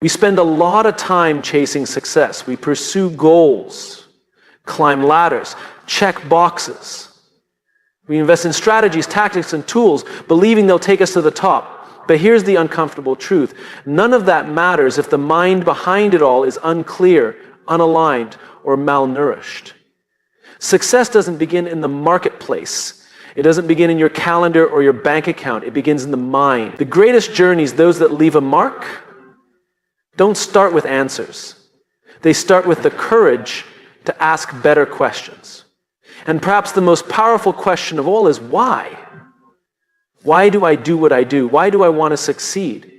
We spend a lot of time chasing success. We pursue goals, climb ladders, check boxes. We invest in strategies, tactics, and tools, believing they'll take us to the top. But here's the uncomfortable truth. None of that matters if the mind behind it all is unclear, unaligned, or malnourished. Success doesn't begin in the marketplace. It doesn't begin in your calendar or your bank account. It begins in the mind. The greatest journeys, those that leave a mark, don't start with answers. They start with the courage to ask better questions. And perhaps the most powerful question of all is why? Why do I do what I do? Why do I want to succeed?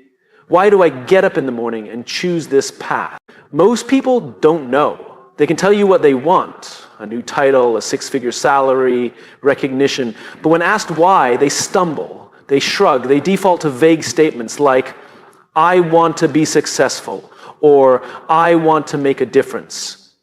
Why do I get up in the morning and choose this path? Most people don't know. They can tell you what they want, a new title, a six-figure salary, recognition. But when asked why, they stumble, they shrug, they default to vague statements like, I want to be successful, or I want to make a difference.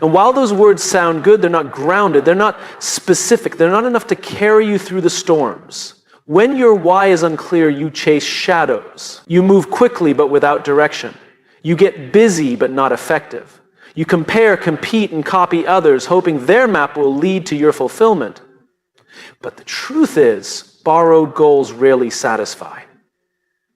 And while those words sound good, they're not grounded, they're not specific, they're not enough to carry you through the storms. When your why is unclear, you chase shadows. You move quickly but without direction. You get busy but not effective. You compare, compete, and copy others, hoping their map will lead to your fulfillment. But the truth is, borrowed goals rarely satisfy.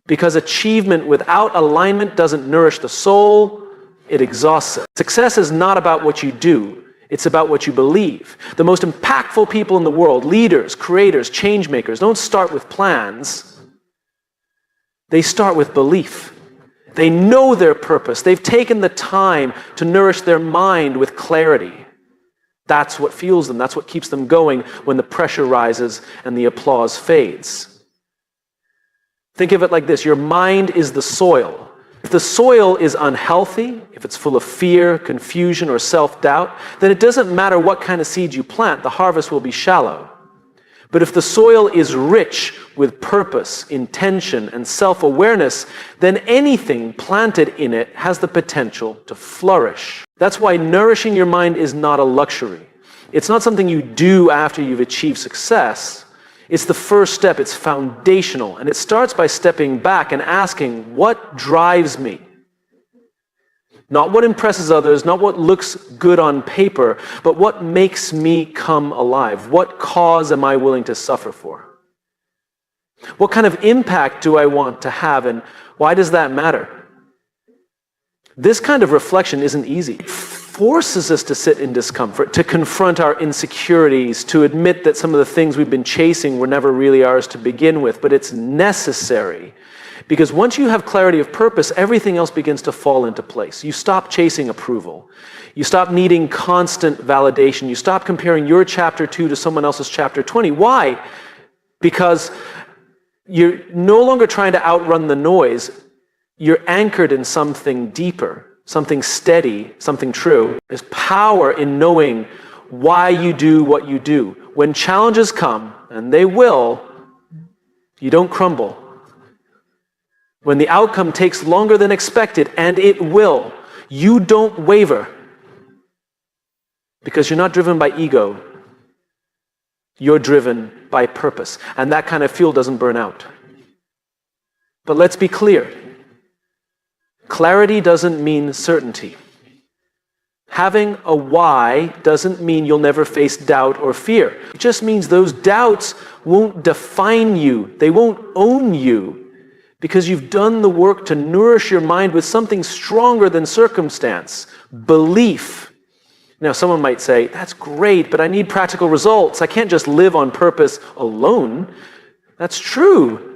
Because achievement without alignment doesn't nourish the soul, it exhausts it. Success is not about what you do, it's about what you believe. The most impactful people in the world, leaders, creators, change makers, don't start with plans. They start with belief. They know their purpose. They've taken the time to nourish their mind with clarity. That's what fuels them. That's what keeps them going when the pressure rises and the applause fades. Think of it like this. Your mind is the soil. If the soil is unhealthy, if it's full of fear, confusion, or self-doubt, then it doesn't matter what kind of seeds you plant, the harvest will be shallow. But if the soil is rich with purpose, intention, and self-awareness, then anything planted in it has the potential to flourish. That's why nourishing your mind is not a luxury. It's not something you do after you've achieved success. It's the first step, it's foundational, and it starts by stepping back and asking, what drives me? Not what impresses others, not what looks good on paper, but what makes me come alive? What cause am I willing to suffer for? What kind of impact do I want to have, and why does that matter? This kind of reflection isn't easy. Forces us to sit in discomfort, to confront our insecurities, to admit that some of the things we've been chasing were never really ours to begin with, but it's necessary. Because once you have clarity of purpose, everything else begins to fall into place. You stop chasing approval. You stop needing constant validation. You stop comparing your chapter 2 to someone else's chapter 20. Why? Because you're no longer trying to outrun the noise. You're anchored in something deeper. Something steady, something true. There's power in knowing why you do what you do. When challenges come, and they will, you don't crumble. When the outcome takes longer than expected, and it will, you don't waver. Because you're not driven by ego. You're driven by purpose. And that kind of fuel doesn't burn out. But let's be clear. Clarity doesn't mean certainty. Having a why doesn't mean you'll never face doubt or fear. It just means those doubts won't define you. They won't own you because you've done the work to nourish your mind with something stronger than circumstance, belief. Now, someone might say, that's great, but I need practical results. I can't just live on purpose alone. That's true.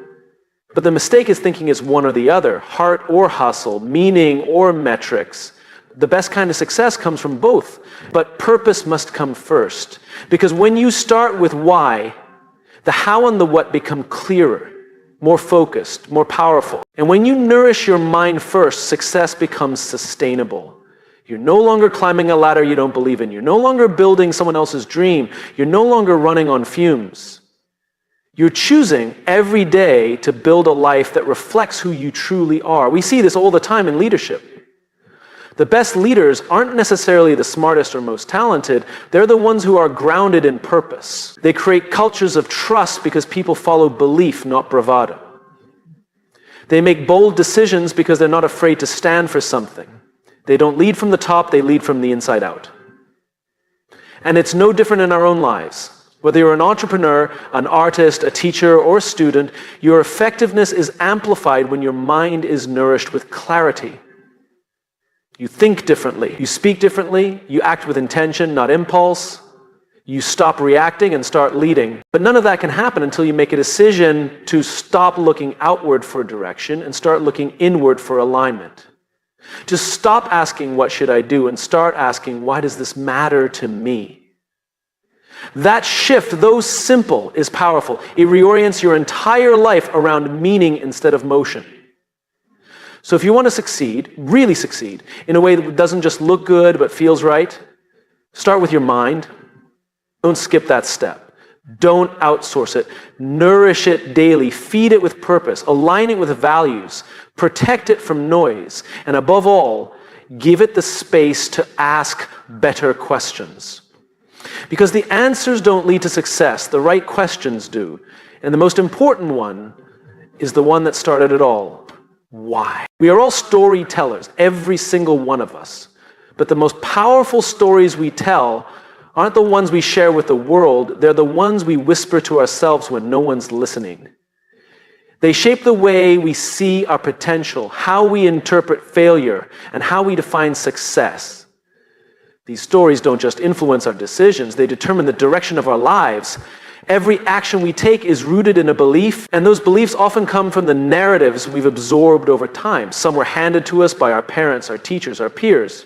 But the mistake is thinking it's one or the other, heart or hustle, meaning or metrics. The best kind of success comes from both, but purpose must come first. Because when you start with why, the how and the what become clearer, more focused, more powerful. And when you nourish your mind first, success becomes sustainable. You're no longer climbing a ladder you don't believe in. You're no longer building someone else's dream. You're no longer running on fumes. You're choosing every day to build a life that reflects who you truly are. We see this all the time in leadership. The best leaders aren't necessarily the smartest or most talented. They're the ones who are grounded in purpose. They create cultures of trust because people follow belief, not bravado. They make bold decisions because they're not afraid to stand for something. They don't lead from the top, they lead from the inside out. And it's no different in our own lives. Whether you're an entrepreneur, an artist, a teacher, or a student, your effectiveness is amplified when your mind is nourished with clarity. You think differently, you speak differently, you act with intention, not impulse. You stop reacting and start leading. But none of that can happen until you make a decision to stop looking outward for direction and start looking inward for alignment. To stop asking, what should I do? And start asking, why does this matter to me? That shift, though simple, is powerful. It reorients your entire life around meaning instead of motion. So if you want to succeed, really succeed, in a way that doesn't just look good but feels right, start with your mind. Don't skip that step. Don't outsource it. Nourish it daily. Feed it with purpose. Align it with values. Protect it from noise. And above all, give it the space to ask better questions. Because the answers don't lead to success. The right questions do. And the most important one is the one that started it all. Why? We are all storytellers, every single one of us. But the most powerful stories we tell aren't the ones we share with the world. They're the ones we whisper to ourselves when no one's listening. They shape the way we see our potential, how we interpret failure, and how we define success. These stories don't just influence our decisions, they determine the direction of our lives. Every action we take is rooted in a belief, and those beliefs often come from the narratives we've absorbed over time. Some were handed to us by our parents, our teachers, our peers.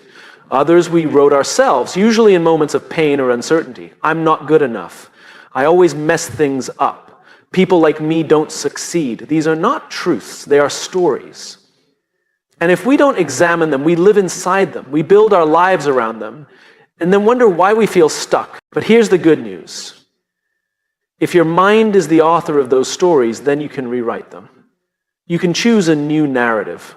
Others we wrote ourselves, usually in moments of pain or uncertainty. I'm not good enough. I always mess things up. People like me don't succeed. These are not truths, they are stories. And if we don't examine them, we live inside them. We build our lives around them, and then wonder why we feel stuck. But here's the good news. If your mind is the author of those stories, then you can rewrite them. You can choose a new narrative.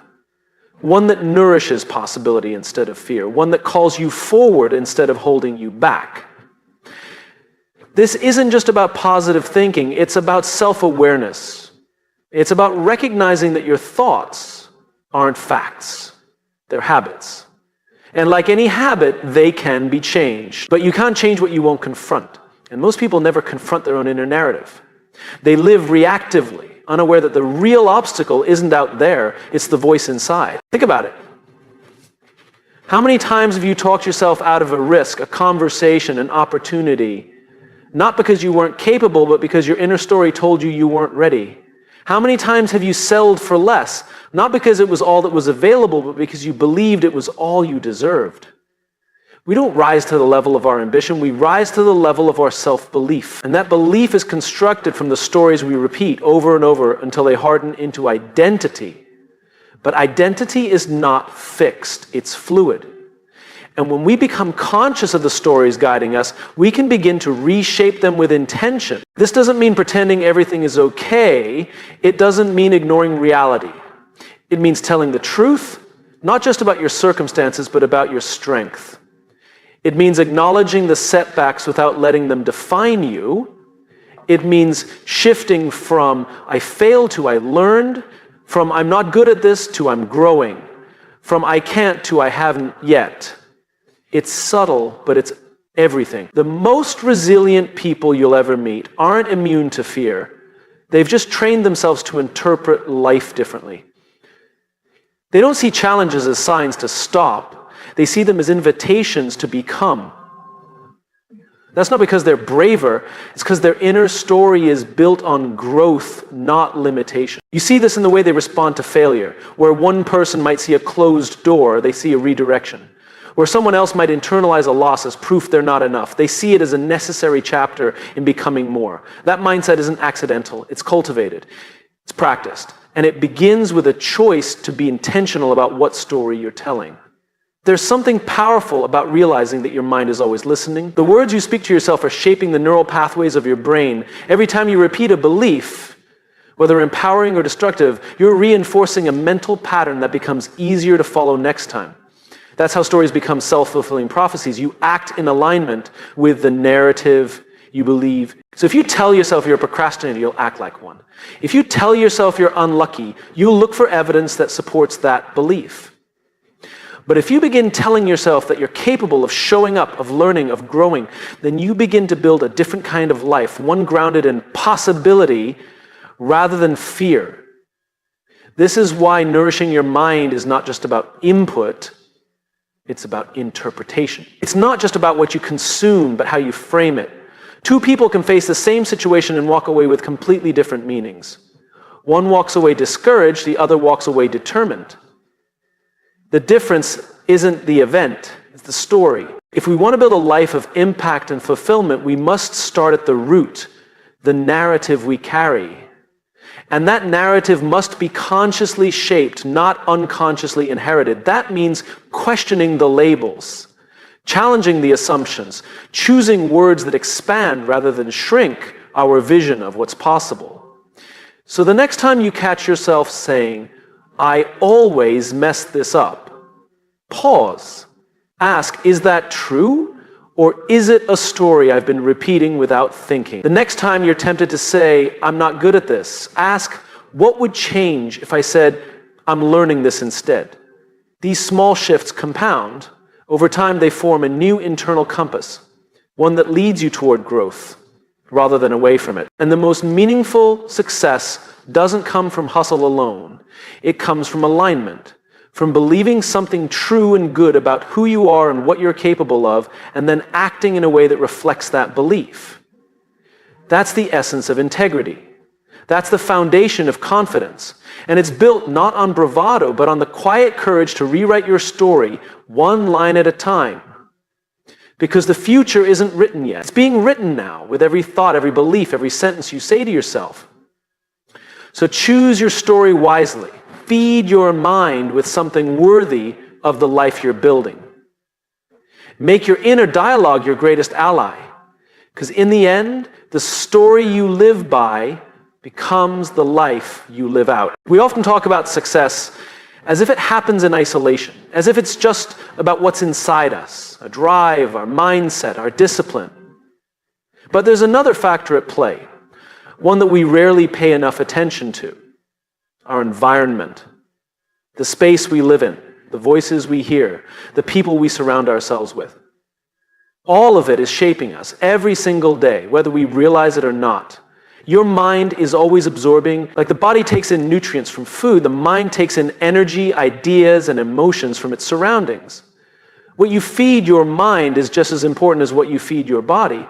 One that nourishes possibility instead of fear. One that calls you forward instead of holding you back. This isn't just about positive thinking, it's about self-awareness. It's about recognizing that your thoughts aren't facts, they're habits. And like any habit, they can be changed. But you can't change what you won't confront. And most people never confront their own inner narrative. They live reactively, unaware that the real obstacle isn't out there, it's the voice inside. Think about it. How many times have you talked yourself out of a risk, a conversation, an opportunity, not because you weren't capable, but because your inner story told you you weren't ready? How many times have you settled for less, not because it was all that was available, but because you believed it was all you deserved? We don't rise to the level of our ambition, we rise to the level of our self-belief. And that belief is constructed from the stories we repeat over and over until they harden into identity. But identity is not fixed, it's fluid. And when we become conscious of the stories guiding us, we can begin to reshape them with intention. This doesn't mean pretending everything is okay, it doesn't mean ignoring reality. It means telling the truth, not just about your circumstances, but about your strength. It means acknowledging the setbacks without letting them define you. It means shifting from I failed to I learned, from I'm not good at this to I'm growing, from I can't to I haven't yet. It's subtle, but it's everything. The most resilient people you'll ever meet aren't immune to fear. They've just trained themselves to interpret life differently. They don't see challenges as signs to stop. They see them as invitations to become. That's not because they're braver, it's because their inner story is built on growth, not limitation. You see this in the way they respond to failure, where one person might see a closed door, they see a redirection. Where someone else might internalize a loss as proof they're not enough. They see it as a necessary chapter in becoming more. That mindset isn't accidental, it's cultivated, it's practiced. And it begins with a choice to be intentional about what story you're telling. There's something powerful about realizing that your mind is always listening. The words you speak to yourself are shaping the neural pathways of your brain. Every time you repeat a belief, whether empowering or destructive, you're reinforcing a mental pattern that becomes easier to follow next time. That's how stories become self-fulfilling prophecies. You act in alignment with the narrative you believe. So if you tell yourself you're a procrastinator, you'll act like one. If you tell yourself you're unlucky, you'll look for evidence that supports that belief. But if you begin telling yourself that you're capable of showing up, of learning, of growing, then you begin to build a different kind of life, one grounded in possibility rather than fear. This is why nourishing your mind is not just about input, it's about interpretation. It's not just about what you consume, but how you frame it. Two people can face the same situation and walk away with completely different meanings. One walks away discouraged, the other walks away determined. The difference isn't the event, it's the story. If we want to build a life of impact and fulfillment, we must start at the root, the narrative we carry. And that narrative must be consciously shaped, not unconsciously inherited. That means questioning the labels, challenging the assumptions, choosing words that expand rather than shrink our vision of what's possible. So the next time you catch yourself saying, "I always mess this up," pause. Ask, is that true? Or is it a story I've been repeating without thinking? The next time you're tempted to say, "I'm not good at this," ask, what would change if I said, "I'm learning this instead"? These small shifts compound. Over time, they form a new internal compass, one that leads you toward growth rather than away from it. And the most meaningful success doesn't come from hustle alone. It comes from alignment, from believing something true and good about who you are and what you're capable of, and then acting in a way that reflects that belief. That's the essence of integrity. That's the foundation of confidence. And it's built not on bravado, but on the quiet courage to rewrite your story one line at a time. Because the future isn't written yet. It's being written now with every thought, every belief, every sentence you say to yourself. So choose your story wisely. Feed your mind with something worthy of the life you're building. Make your inner dialogue your greatest ally. Because in the end, the story you live by becomes the life you live out. We often talk about success as if it happens in isolation, as if it's just about what's inside us, a drive, our mindset, our discipline. But there's another factor at play, one that we rarely pay enough attention to: our environment, the space we live in, the voices we hear, the people we surround ourselves with. All of it is shaping us every single day, whether we realize it or not. Your mind is always absorbing, like the body takes in nutrients from food, the mind takes in energy, ideas, and emotions from its surroundings. What you feed your mind is just as important as what you feed your body.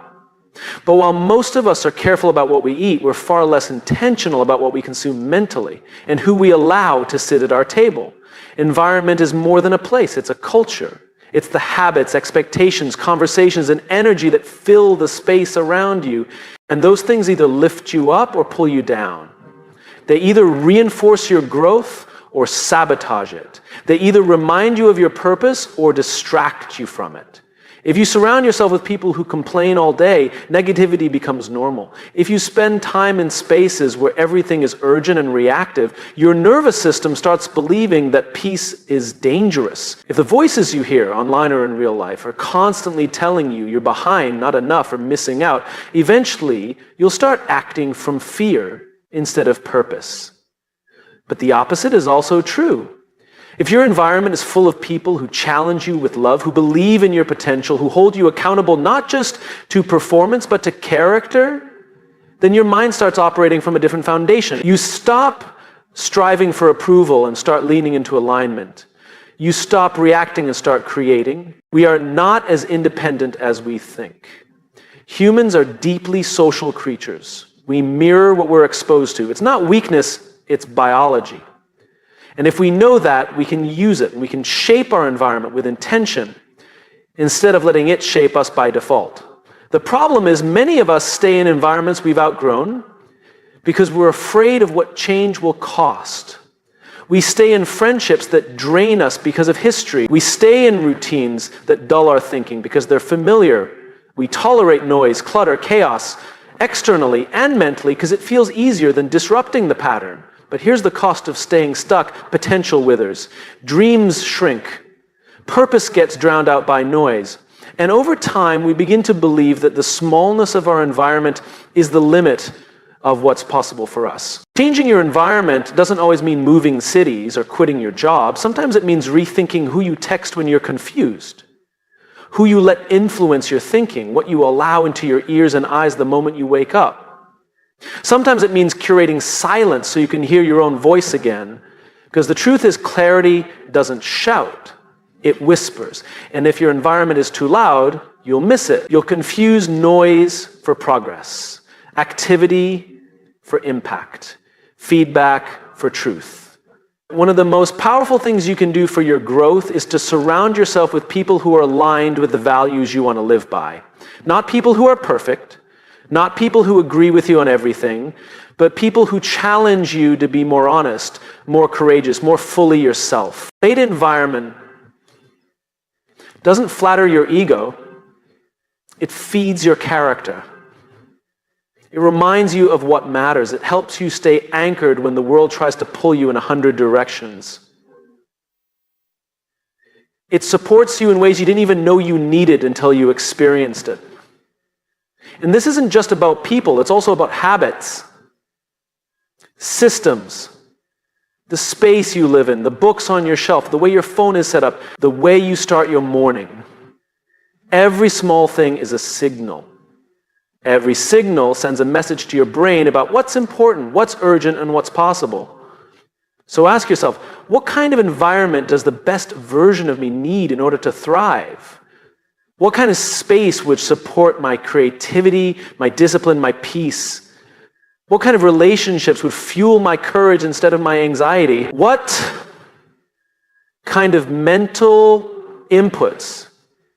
But while most of us are careful about what we eat, we're far less intentional about what we consume mentally and who we allow to sit at our table. Environment is more than a place, it's a culture. It's the habits, expectations, conversations, and energy that fill the space around you. And those things either lift you up or pull you down. They either reinforce your growth or sabotage it. They either remind you of your purpose or distract you from it. If you surround yourself with people who complain all day, negativity becomes normal. If you spend time in spaces where everything is urgent and reactive, your nervous system starts believing that peace is dangerous. If the voices you hear online or in real life are constantly telling you you're behind, not enough, or missing out, eventually you'll start acting from fear instead of purpose. But the opposite is also true. If your environment is full of people who challenge you with love, who believe in your potential, who hold you accountable not just to performance but to character, then your mind starts operating from a different foundation. You stop striving for approval and start leaning into alignment. You stop reacting and start creating. We are not as independent as we think. Humans are deeply social creatures. We mirror what we're exposed to. It's not weakness, it's biology. And if we know that, we can use it, and we can shape our environment with intention instead of letting it shape us by default. The problem is many of us stay in environments we've outgrown because we're afraid of what change will cost. We stay in friendships that drain us because of history. We stay in routines that dull our thinking because they're familiar. We tolerate noise, clutter, chaos externally and mentally because it feels easier than disrupting the pattern. But here's the cost of staying stuck. Potential withers. Dreams shrink. Purpose gets drowned out by noise. And over time, we begin to believe that the smallness of our environment is the limit of what's possible for us. Changing your environment doesn't always mean moving cities or quitting your job. Sometimes it means rethinking who you text when you're confused, who you let influence your thinking, what you allow into your ears and eyes the moment you wake up. Sometimes it means curating silence so you can hear your own voice again, because the truth is clarity doesn't shout, it whispers. And if your environment is too loud, you'll miss it. You'll confuse noise for progress, activity for impact, feedback for truth. One of the most powerful things you can do for your growth is to surround yourself with people who are aligned with the values you want to live by. Not people who are perfect, not people who agree with you on everything, but people who challenge you to be more honest, more courageous, more fully yourself. A great environment doesn't flatter your ego, it feeds your character. It reminds you of what matters. It helps you stay anchored when the world tries to pull you in 100 directions. It supports you in ways you didn't even know you needed until you experienced it. And this isn't just about people, it's also about habits, systems, the space you live in, the books on your shelf, the way your phone is set up, the way you start your morning. Every small thing is a signal. Every signal sends a message to your brain about what's important, what's urgent, and what's possible. So ask yourself, what kind of environment does the best version of me need in order to thrive? What kind of space would support my creativity, my discipline, my peace? What kind of relationships would fuel my courage instead of my anxiety? What kind of mental inputs,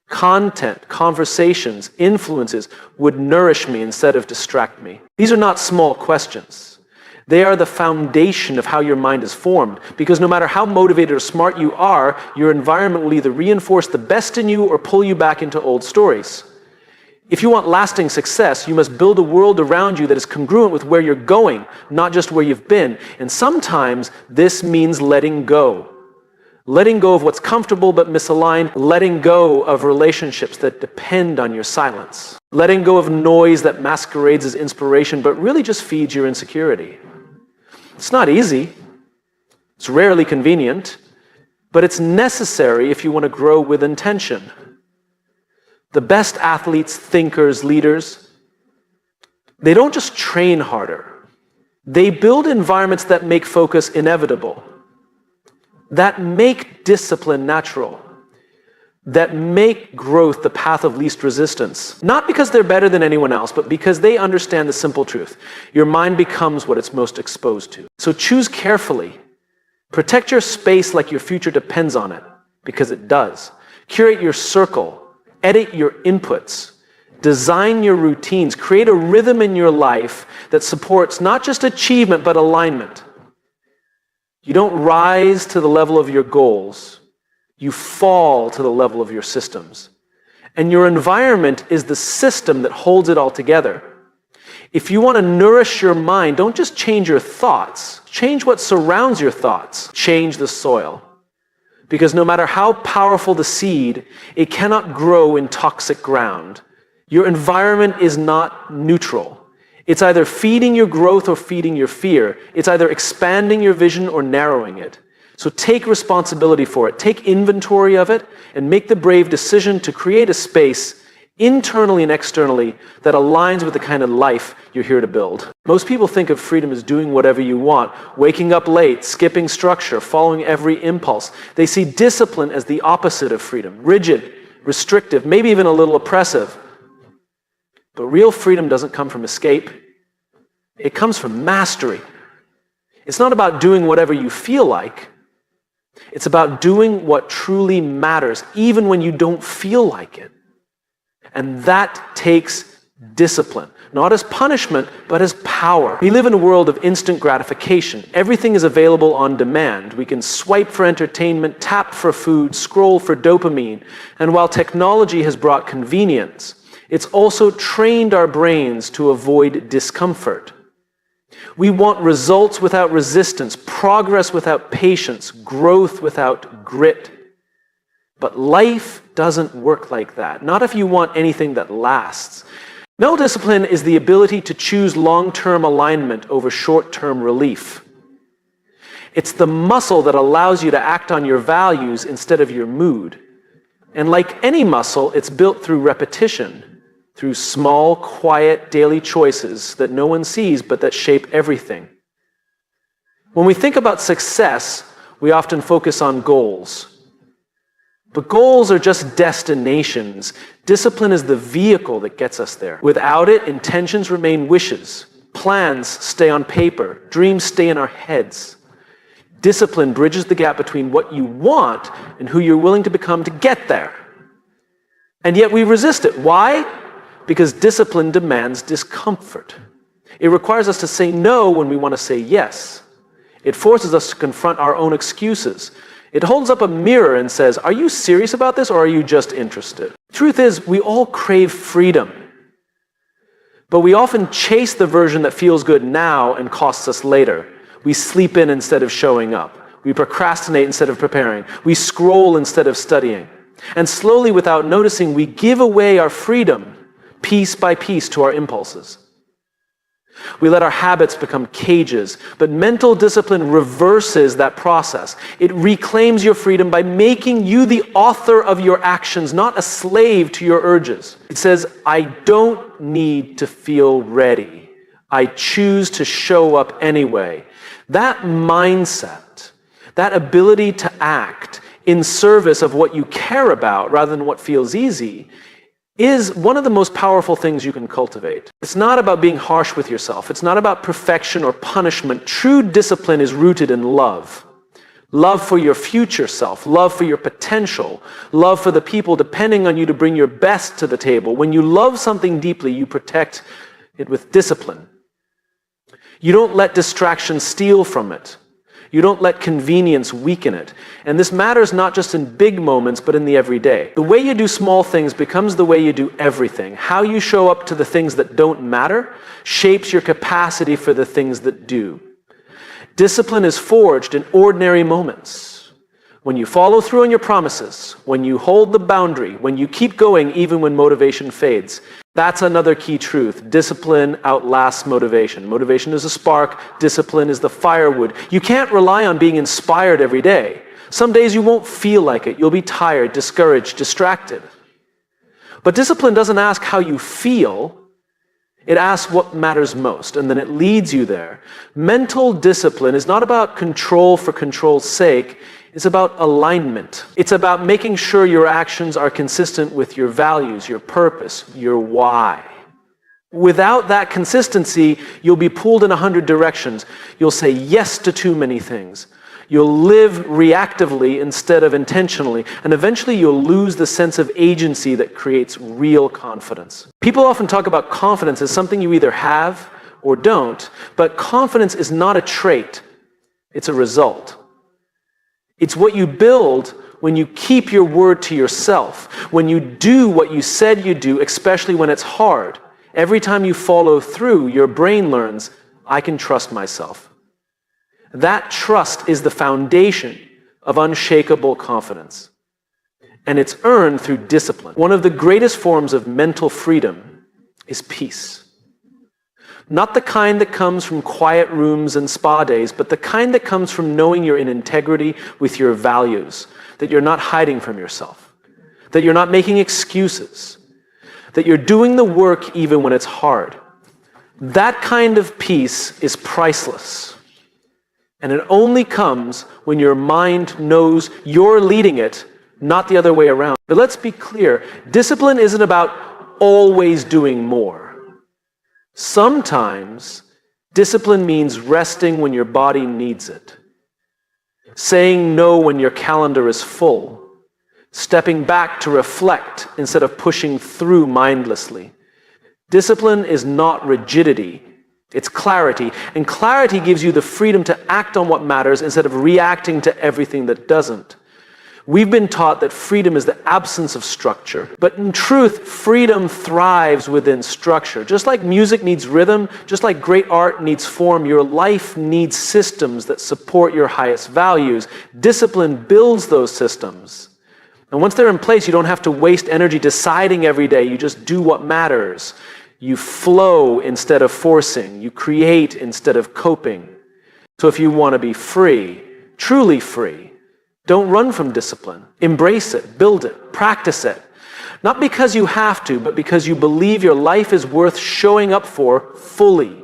content, conversations, influences would nourish me instead of distract me? These are not small questions. They are the foundation of how your mind is formed, because no matter how motivated or smart you are, your environment will either reinforce the best in you or pull you back into old stories. If you want lasting success, you must build a world around you that is congruent with where you're going, not just where you've been. And sometimes this means letting go. Letting go of what's comfortable but misaligned, letting go of relationships that depend on your silence, letting go of noise that masquerades as inspiration but really just feeds your insecurity. It's not easy, it's rarely convenient, but it's necessary if you want to grow with intention. The best athletes, thinkers, leaders, they don't just train harder. They build environments that make focus inevitable, that make discipline natural, that make growth the path of least resistance. Not because they're better than anyone else, but because they understand the simple truth. Your mind becomes what it's most exposed to. So choose carefully. Protect your space like your future depends on it, because it does. Curate your circle. Edit your inputs. Design your routines. Create a rhythm in your life that supports not just achievement, but alignment. You don't rise to the level of your goals. You fall to the level of your systems. And your environment is the system that holds it all together. If you want to nourish your mind, don't just change your thoughts. Change what surrounds your thoughts. Change the soil. Because no matter how powerful the seed, it cannot grow in toxic ground. Your environment is not neutral. It's either feeding your growth or feeding your fear. It's either expanding your vision or narrowing it. So take responsibility for it. Take inventory of it and make the brave decision to create a space internally and externally that aligns with the kind of life you're here to build. Most people think of freedom as doing whatever you want, waking up late, skipping structure, following every impulse. They see discipline as the opposite of freedom, rigid, restrictive, maybe even a little oppressive. But real freedom doesn't come from escape. It comes from mastery. It's not about doing whatever you feel like. It's about doing what truly matters, even when you don't feel like it. And that takes discipline, not as punishment, but as power. We live in a world of instant gratification. Everything is available on demand. We can swipe for entertainment, tap for food, scroll for dopamine. And while technology has brought convenience, it's also trained our brains to avoid discomfort. We want results without resistance, progress without patience, growth without grit. But life doesn't work like that. Not if you want anything that lasts. Mental discipline is the ability to choose long-term alignment over short-term relief. It's the muscle that allows you to act on your values instead of your mood. And like any muscle, it's built through repetition, through small, quiet, daily choices that no one sees but that shape everything. When we think about success, we often focus on goals. But goals are just destinations. Discipline is the vehicle that gets us there. Without it, intentions remain wishes. Plans stay on paper. Dreams stay in our heads. Discipline bridges the gap between what you want and who you're willing to become to get there. And yet we resist it. Why? Because discipline demands discomfort. It requires us to say no when we want to say yes. It forces us to confront our own excuses. It holds up a mirror and says, are you serious about this or are you just interested? Truth is, we all crave freedom. But we often chase the version that feels good now and costs us later. We sleep in instead of showing up. We procrastinate instead of preparing. We scroll instead of studying. And slowly, without noticing, we give away our freedom, piece by piece, to our impulses. We let our habits become cages, but mental discipline reverses that process. It reclaims your freedom by making you the author of your actions, not a slave to your urges. It says, I don't need to feel ready. I choose to show up anyway. That mindset, that ability to act in service of what you care about rather than what feels easy, is one of the most powerful things you can cultivate. It's not about being harsh with yourself. It's not about perfection or punishment. True discipline is rooted in love. Love for your future self, love for your potential, love for the people depending on you to bring your best to the table. When you love something deeply, you protect it with discipline. You don't let distraction steal from it. You don't let convenience weaken it. And this matters not just in big moments, but in the everyday. The way you do small things becomes the way you do everything. How you show up to the things that don't matter shapes your capacity for the things that do. Discipline is forged in ordinary moments. When you follow through on your promises, when you hold the boundary, when you keep going even when motivation fades. That's another key truth. Discipline outlasts motivation. Motivation is a spark. Discipline is the firewood. You can't rely on being inspired every day. Some days you won't feel like it. You'll be tired, discouraged, distracted. But discipline doesn't ask how you feel. It asks what matters most, and then it leads you there. Mental discipline is not about control for control's sake. It's about alignment. It's about making sure your actions are consistent with your values, your purpose, your why. Without that consistency, you'll be pulled in 100 directions. You'll say yes to too many things. You'll live reactively instead of intentionally, and eventually you'll lose the sense of agency that creates real confidence. People often talk about confidence as something you either have or don't, but confidence is not a trait. It's a result. It's what you build when you keep your word to yourself, when you do what you said you do, especially when it's hard. Every time you follow through, your brain learns, I can trust myself. That trust is the foundation of unshakable confidence. And it's earned through discipline. One of the greatest forms of mental freedom is peace. Not the kind that comes from quiet rooms and spa days, but the kind that comes from knowing you're in integrity with your values, that you're not hiding from yourself, that you're not making excuses, that you're doing the work even when it's hard. That kind of peace is priceless. And it only comes when your mind knows you're leading it, not the other way around. But let's be clear, discipline isn't about always doing more. Sometimes, discipline means resting when your body needs it, saying no when your calendar is full, stepping back to reflect instead of pushing through mindlessly. Discipline is not rigidity, it's clarity, and clarity gives you the freedom to act on what matters instead of reacting to everything that doesn't. We've been taught that freedom is the absence of structure. But in truth, freedom thrives within structure. Just like music needs rhythm, just like great art needs form, your life needs systems that support your highest values. Discipline builds those systems. And once they're in place, you don't have to waste energy deciding every day. You just do what matters. You flow instead of forcing. You create instead of coping. So if you want to be free, truly free, don't run from discipline. Embrace it, build it, practice it. Not because you have to, but because you believe your life is worth showing up for fully.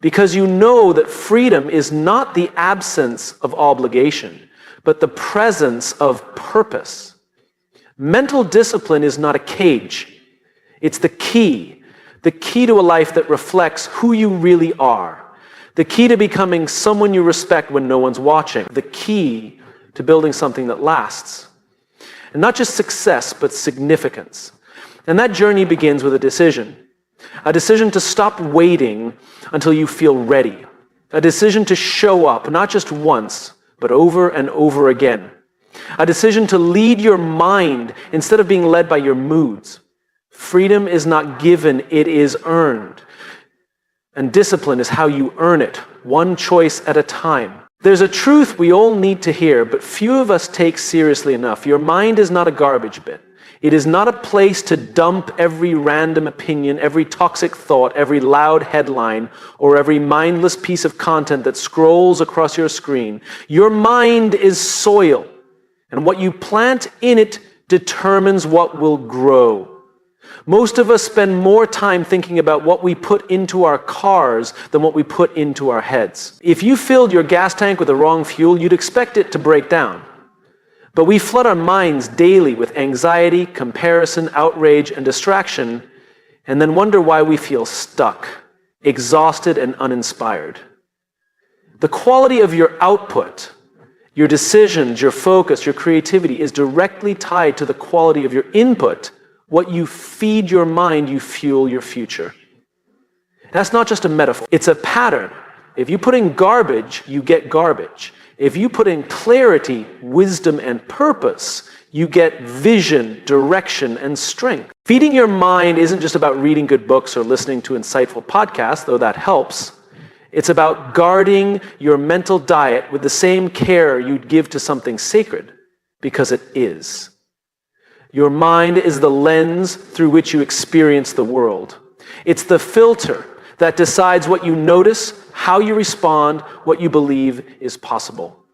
Because you know that freedom is not the absence of obligation, but the presence of purpose. Mental discipline is not a cage. It's the key to a life that reflects who you really are. The key to becoming someone you respect when no one's watching. The key to building something that lasts. And not just success, but significance. And that journey begins with a decision. A decision to stop waiting until you feel ready. A decision to show up, not just once, but over and over again. A decision to lead your mind instead of being led by your moods. Freedom is not given, it is earned. And discipline is how you earn it, one choice at a time. There's a truth we all need to hear, but few of us take seriously enough. Your mind is not a garbage bin. It is not a place to dump every random opinion, every toxic thought, every loud headline, or every mindless piece of content that scrolls across your screen. Your mind is soil, and what you plant in it determines what will grow. Most of us spend more time thinking about what we put into our cars than what we put into our heads. If you filled your gas tank with the wrong fuel, you'd expect it to break down. But we flood our minds daily with anxiety, comparison, outrage, and distraction, and then wonder why we feel stuck, exhausted, and uninspired. The quality of your output, your decisions, your focus, your creativity is directly tied to the quality of your input. What you feed your mind, you fuel your future. That's not just a metaphor, it's a pattern. If you put in garbage, you get garbage. If you put in clarity, wisdom, and purpose, you get vision, direction, and strength. Feeding your mind isn't just about reading good books or listening to insightful podcasts, though that helps. It's about guarding your mental diet with the same care you'd give to something sacred, because it is. Your mind is the lens through which you experience the world. It's the filter that decides what you notice, how you respond, what you believe is possible.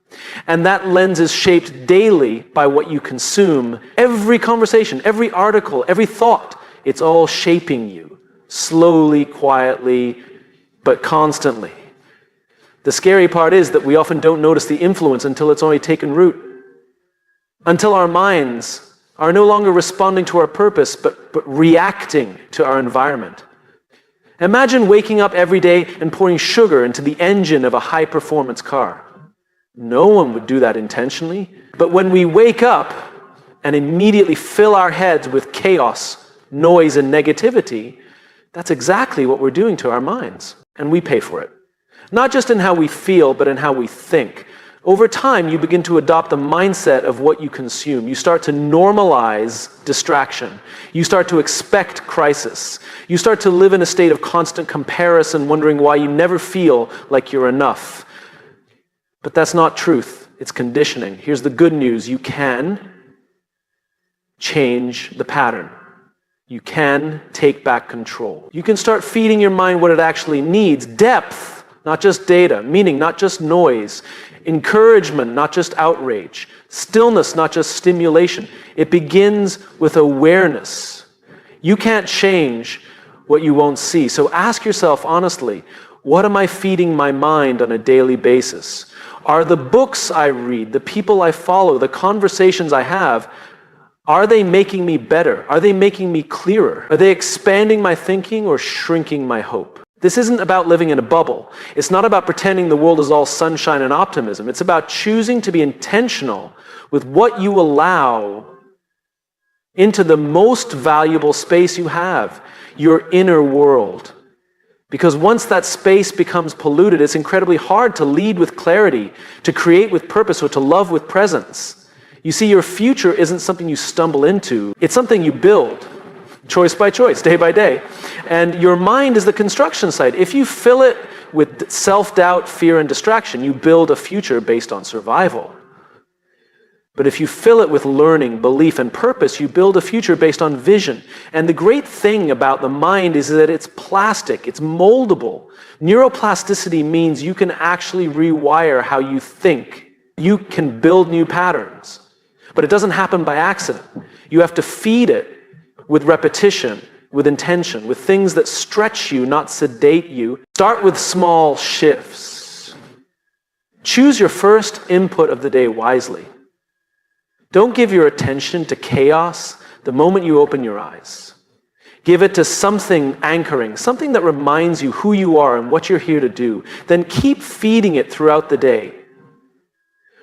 And that lens is shaped daily by what you consume. Every conversation, every article, every thought, it's all shaping you, slowly, quietly, but constantly. The scary part is that we often don't notice the influence until it's already taken root. Until our minds are no longer responding to our purpose, but reacting to our environment. Imagine waking up every day and pouring sugar into the engine of a high-performance car. No one would do that intentionally. But when we wake up and immediately fill our heads with chaos, noise, and negativity, that's exactly what we're doing to our minds. And we pay for it. Not just in how we feel, but in how we think. Over time, you begin to adopt the mindset of what you consume. You start to normalize distraction. You start to expect crisis. You start to live in a state of constant comparison, wondering why you never feel like you're enough. But that's not truth. It's conditioning. Here's the good news. You can change the pattern. You can take back control. You can start feeding your mind what it actually needs. Depth, not just data. Meaning, not just noise. Encouragement, not just outrage. Stillness, not just stimulation. It begins with awareness. You can't change what you won't see. So ask yourself honestly, what am I feeding my mind on a daily basis? Are the books I read, the people I follow, the conversations I have, are they making me better? Are they making me clearer? Are they expanding my thinking or shrinking my hope? This isn't about living in a bubble. It's not about pretending the world is all sunshine and optimism. It's about choosing to be intentional with what you allow into the most valuable space you have, your inner world. Because once that space becomes polluted, it's incredibly hard to lead with clarity, to create with purpose, or to love with presence. You see, your future isn't something you stumble into. It's something you build. Choice by choice, day by day. And your mind is the construction site. If you fill it with self-doubt, fear, and distraction, you build a future based on survival. But if you fill it with learning, belief, and purpose, you build a future based on vision. And the great thing about the mind is that it's plastic, it's moldable. Neuroplasticity means you can actually rewire how you think. You can build new patterns. But it doesn't happen by accident. You have to feed it with repetition, with intention, with things that stretch you, not sedate you. Start with small shifts. Choose your first input of the day wisely. Don't give your attention to chaos the moment you open your eyes. Give it to something anchoring, something that reminds you who you are and what you're here to do. Then keep feeding it throughout the day.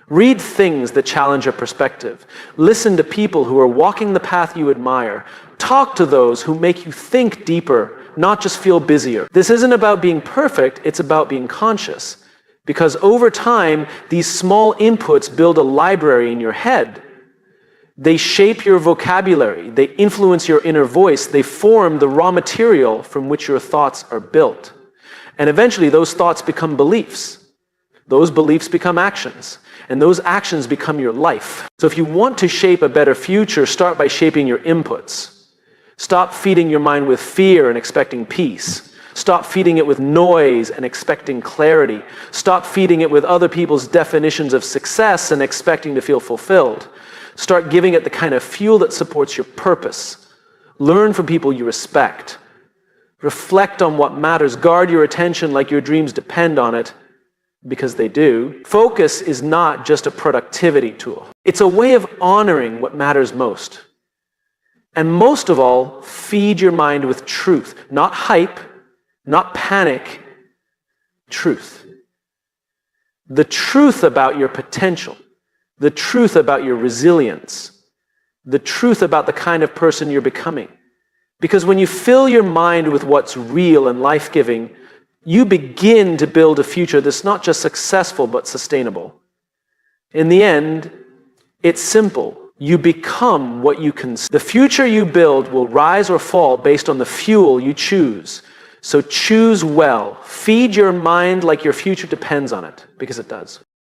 Read things that challenge your perspective. Listen to people who are walking the path you admire. Talk to those who make you think deeper, not just feel busier. This isn't about being perfect, it's about being conscious. Because over time, these small inputs build a library in your head. They shape your vocabulary, they influence your inner voice, they form the raw material from which your thoughts are built. And eventually those thoughts become beliefs. Those beliefs become actions. And those actions become your life. So if you want to shape a better future, start by shaping your inputs. Stop feeding your mind with fear and expecting peace. Stop feeding it with noise and expecting clarity. Stop feeding it with other people's definitions of success and expecting to feel fulfilled. Start giving it the kind of fuel that supports your purpose. Learn from people you respect. Reflect on what matters. Guard your attention like your dreams depend on it, because they do. Focus is not just a productivity tool. It's a way of honoring what matters most. And most of all, feed your mind with truth. Not hype, not panic, truth. The truth about your potential. The truth about your resilience, the truth about the kind of person you're becoming. Because when you fill your mind with what's real and life-giving, you begin to build a future that's not just successful, but sustainable. In the end, it's simple. You become what you can. The future you build will rise or fall based on the fuel you choose. So choose well. Feed your mind like your future depends on it, because it does.